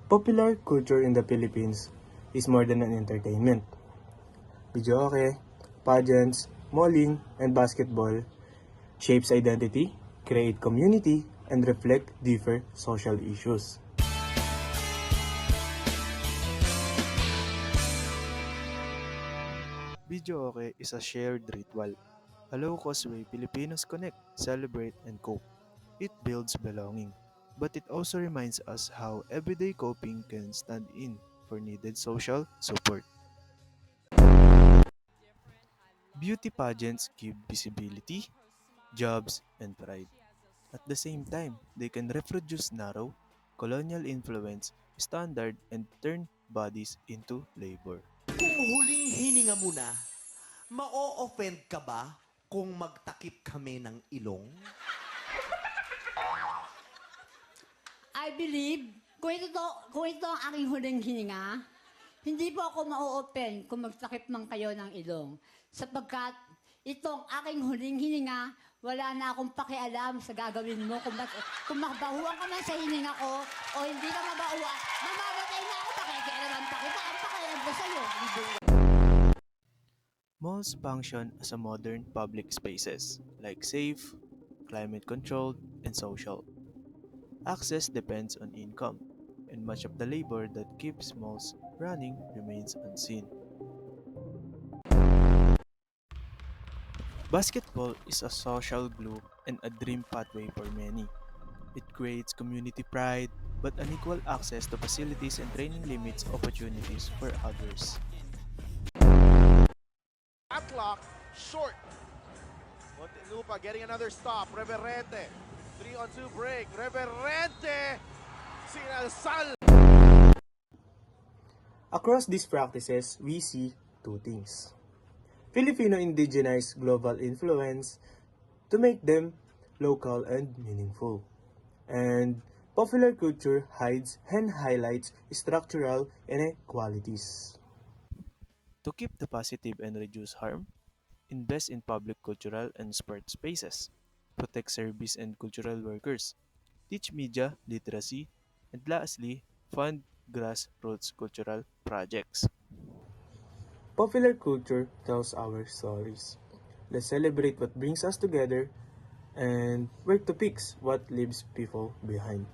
Popular culture in the Philippines is more than an entertainment. Videoke, pageants, malling, and basketball shapes identity, create community, and reflect different social issues. Videoke is a shared ritual, a low-cost way Filipinos connect, celebrate, and cope. It builds belonging, but it also reminds us how everyday coping can stand in for needed social support. Beauty pageants give visibility, jobs, and pride. At the same time, they can reproduce narrow, colonial influence, standard, and turn bodies into labor. Kung huling hininga mo na, ma-offend ka ba kung magtakip kami ng ilong? I believe, kung ito ang aking huling hininga, hindi po ako ma-open kung magtakip man kayo ng ilong. Sapagkat itong aking huling hininga, wala na akong pakialam sa gagawin mo. Kung mabahuan ka man sa hininga ko, o hindi ka mabahuan, mamamatay na ako, pakikialaman pa kita, ang pakialam ko sa'yo. Malls function as a modern public spaces, like safe, climate-controlled, and social. Access depends on income, and much of the labor that keeps malls running remains unseen. Basketball is a social glue and a dream pathway for many. It creates community pride, but unequal access to facilities and training limits opportunities for others. Atlock, short. Muntinlupa getting another stop. Reverente. 3-on-2 break. Reverente. Sinasal. Across these practices, we see two things. Filipino indigenized global influence to make them local and meaningful. And popular culture hides and highlights structural inequalities. To keep the positive and reduce harm, invest in public cultural and sport spaces, protect service and cultural workers, teach media literacy, and lastly, fund grassroots cultural projects. Popular culture tells our stories. Let's celebrate what brings us together and work to fix what leaves people behind.